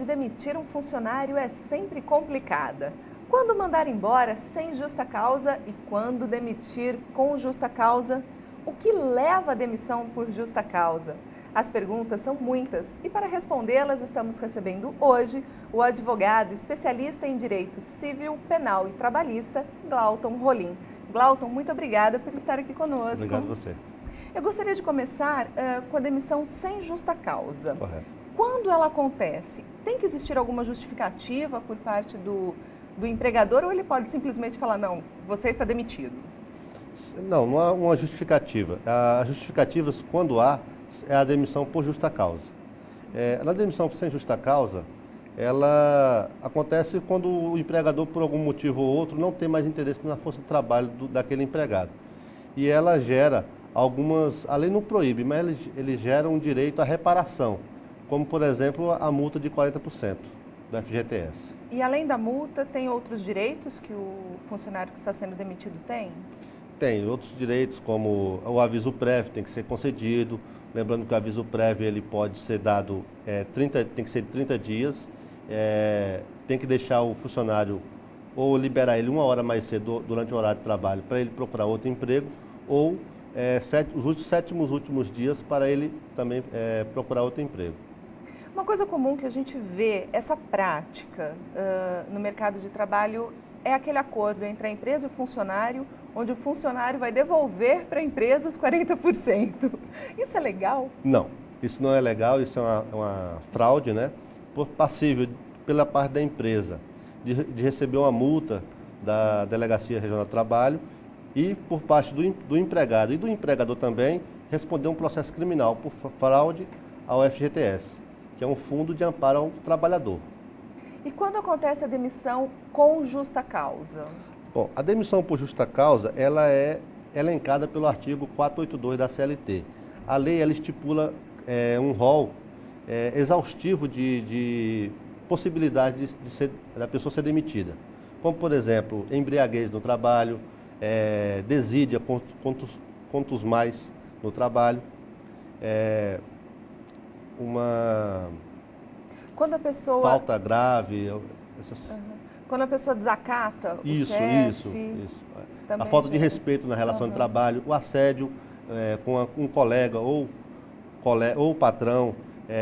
de demitir um funcionário é sempre complicada. Quando mandar embora sem justa causa e quando demitir com justa causa? O que leva à demissão por justa causa? As perguntas são muitas e para respondê-las estamos recebendo hoje o advogado especialista em direito civil, penal e trabalhista, Glauton Rolim. Glauton, muito obrigada por estar aqui conosco. Obrigado a você. Eu gostaria de começar com a demissão sem justa causa. Correto. Quando ela acontece, tem que existir alguma justificativa por parte do empregador ou ele pode simplesmente falar, não, você está demitido? Não há uma justificativa. As justificativas, quando há, é a demissão por justa causa. Na demissão sem justa causa, ela acontece quando o empregador, por algum motivo ou outro, não tem mais interesse na força de trabalho daquele empregado. E ela gera algumas, a lei não proíbe, mas ele gera um direito à reparação, como, por exemplo, a multa de 40% do FGTS. E além da multa, tem outros direitos que o funcionário que está sendo demitido tem? Tem outros direitos, como o aviso prévio tem que ser concedido. Lembrando que o aviso prévio ele pode ser dado, tem que ser 30 dias, tem que deixar o funcionário ou liberar ele 1 hora mais cedo durante o horário de trabalho para ele procurar outro emprego, ou os 7 últimos dias para ele também procurar outro emprego. Uma coisa comum que a gente vê, essa prática no mercado de trabalho, é aquele acordo entre a empresa e o funcionário, onde o funcionário vai devolver para a empresa os 40%. Isso é legal? Não, isso não é legal, isso é uma fraude, né? Passível pela parte da empresa de receber uma multa da Delegacia Regional do Trabalho e por parte do empregado e do empregador também responder um processo criminal por fraude ao FGTS, que é um fundo de amparo ao trabalhador. E quando acontece a demissão com justa causa? Bom, a demissão por justa causa, ela é elencada pelo artigo 482 da CLT. A lei, ela estipula um rol exaustivo de possibilidades da pessoa ser demitida. Como, por exemplo, embriaguez no trabalho, desídia, quantos mais no trabalho, quando a pessoa... falta grave, Quando a pessoa desacata o Isso. A falta de respeito na relação de trabalho, o assédio com um colega ou patrão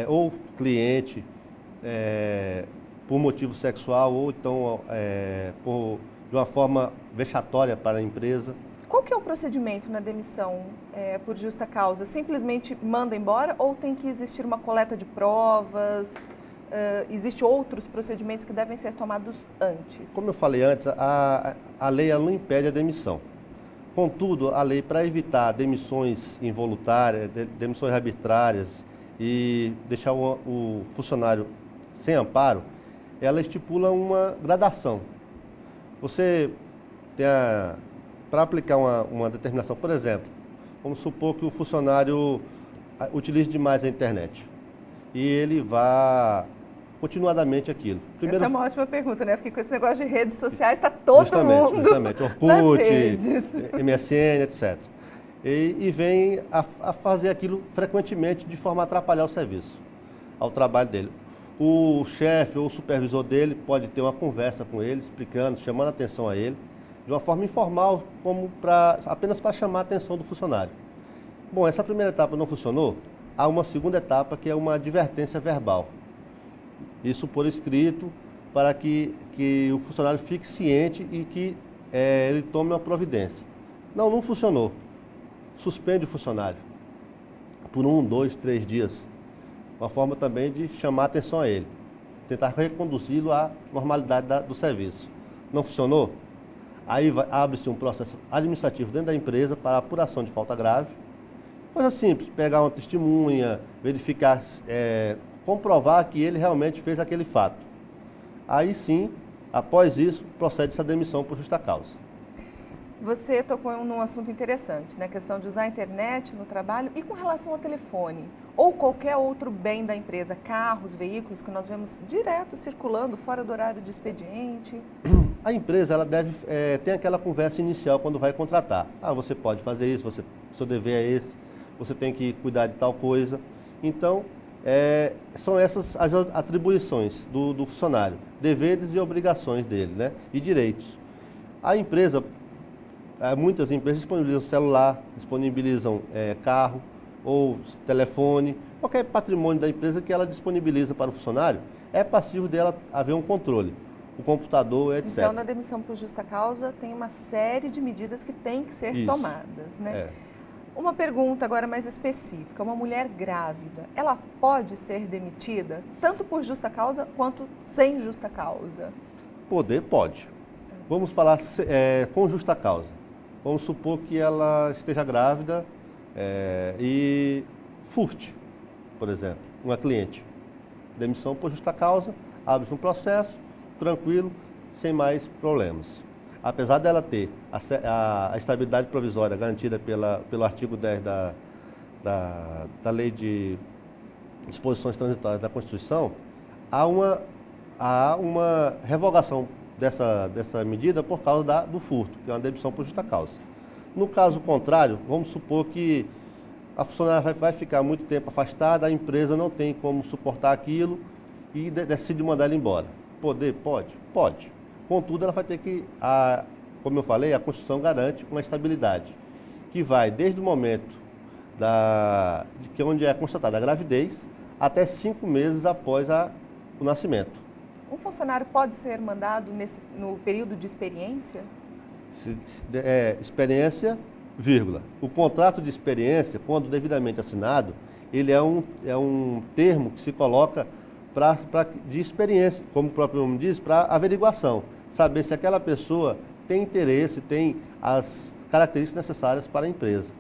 ou cliente por motivo sexual ou então de uma forma vexatória para a empresa. Qual que é o procedimento na demissão por justa causa? Simplesmente manda embora ou tem que existir uma coleta de provas? Existem outros procedimentos que devem ser tomados antes? Como eu falei antes, a lei ela não impede a demissão. Contudo, a lei, para evitar demissões involuntárias, demissões arbitrárias e deixar o funcionário sem amparo, ela estipula uma gradação. Você tem para aplicar uma determinação, por exemplo, vamos supor que o funcionário utilize demais a internet e ele vá continuadamente aquilo. Essa é uma ótima pergunta, né? Porque com esse negócio de redes sociais está todo mundo justamente, Orkut, MSN, etc. E vem a fazer aquilo frequentemente de forma a atrapalhar o serviço, ao trabalho dele. O chefe ou o supervisor dele pode ter uma conversa com ele, explicando, chamando a atenção a ele, de uma forma informal, apenas para chamar a atenção do funcionário. Bom, essa primeira etapa não funcionou, há uma segunda etapa que é uma advertência verbal. Isso por escrito, para que o funcionário fique ciente e que ele tome uma providência. Não funcionou. Suspende o funcionário por 1, 2, 3 dias. Uma forma também de chamar a atenção a ele. Tentar reconduzi-lo à normalidade do serviço. Não funcionou? Aí abre-se um processo administrativo dentro da empresa para apuração de falta grave. Coisa simples, pegar uma testemunha, verificar, comprovar que ele realmente fez aquele fato. Aí sim, após isso, procede-se a demissão por justa causa. Você tocou num assunto interessante, né? A questão de usar a internet no trabalho e com relação ao telefone ou qualquer outro bem da empresa, carros, veículos que nós vemos direto circulando fora do horário de expediente. A empresa ela deve ter aquela conversa inicial quando vai contratar. Você pode fazer isso, seu dever é esse, você tem que cuidar de tal coisa. Então, são essas as atribuições do funcionário, deveres e obrigações dele, né? E direitos. A empresa, muitas empresas disponibilizam celular, disponibilizam carro ou telefone, qualquer patrimônio da empresa que ela disponibiliza para o funcionário, é passivo dela haver um controle, o computador, etc. Então, na demissão por justa causa, tem uma série de medidas que têm que ser tomadas, né? Uma pergunta agora mais específica. Uma mulher grávida, ela pode ser demitida tanto por justa causa quanto sem justa causa? Pode. Vamos falar com justa causa. Vamos supor que ela esteja grávida e furte, por exemplo, uma cliente. Demissão por justa causa, abre-se um processo, tranquilo, sem mais problemas. Apesar dela ter a estabilidade provisória garantida pelo artigo 10 da Lei de Disposições Transitórias da Constituição, há uma revogação dessa medida por causa do furto, que é uma demissão por justa causa. No caso contrário, vamos supor que a funcionária vai ficar muito tempo afastada, a empresa não tem como suportar aquilo e decide mandar ela embora. Pode. Contudo, ela vai ter que, como eu falei, a Constituição garante uma estabilidade, que vai desde o momento onde é constatada a gravidez até 5 meses após o nascimento. Um funcionário pode ser mandado no período de experiência? Experiência, vírgula. O contrato de experiência, quando devidamente assinado, ele é um termo que se coloca de experiência, como o próprio nome diz, para averiguação. Saber se aquela pessoa tem interesse, tem as características necessárias para a empresa.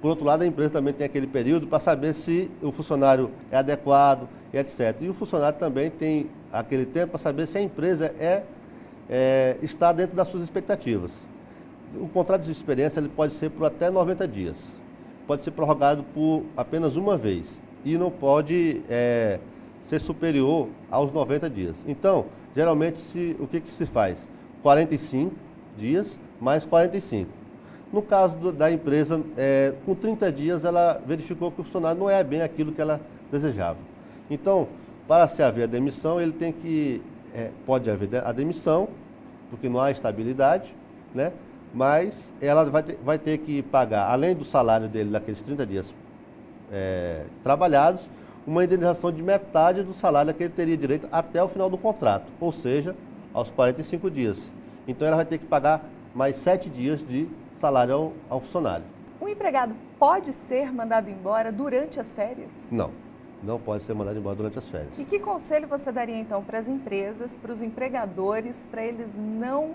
Por outro lado, a empresa também tem aquele período para saber se o funcionário é adequado, etc. E o funcionário também tem aquele tempo para saber se a empresa está dentro das suas expectativas. O contrato de experiência ele pode ser por até 90 dias. Pode ser prorrogado por apenas uma vez e não pode ser superior aos 90 dias. Então, geralmente, o que se faz? 45 dias mais 45. No caso da empresa, com 30 dias, ela verificou que o funcionário não é bem aquilo que ela desejava. Então, para se haver a demissão, pode haver a demissão, porque não há estabilidade, né? Mas ela vai ter que pagar, além do salário dele daqueles 30 dias trabalhados, uma indenização de metade do salário que ele teria direito até o final do contrato, ou seja, aos 45 dias. Então ela vai ter que pagar mais 7 dias de salário ao funcionário. O empregado pode ser mandado embora durante as férias? Não pode ser mandado embora durante as férias. E que conselho você daria então para as empresas, para os empregadores, para eles não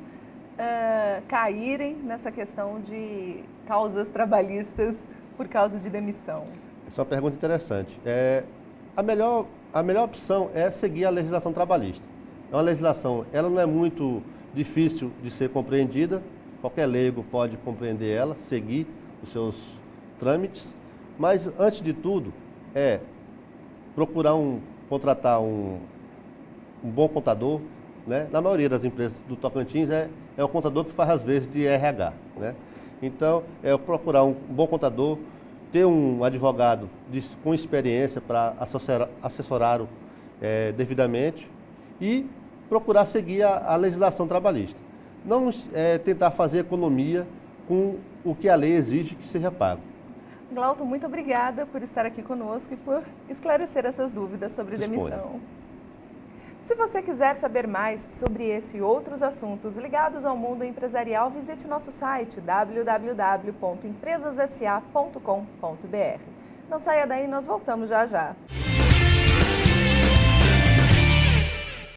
caírem nessa questão de causas trabalhistas por causa de demissão? Essa é uma pergunta interessante. A melhor opção é seguir a legislação trabalhista. É uma legislação, ela não é muito difícil de ser compreendida, qualquer leigo pode compreender ela, seguir os seus trâmites, mas antes de tudo procurar contratar um bom contador, né? Na maioria das empresas do Tocantins é o contador que faz as vezes de RH, né? Então, procurar um bom contador, ter um advogado com experiência para assessorá-lo devidamente e procurar seguir a legislação trabalhista. Não tentar fazer economia com o que a lei exige que seja pago. Glauton, muito obrigada por estar aqui conosco e por esclarecer essas dúvidas sobre demissão. Se você quiser saber mais sobre esse e outros assuntos ligados ao mundo empresarial, visite nosso site www.empresassa.com.br. Não saia daí, nós voltamos já já.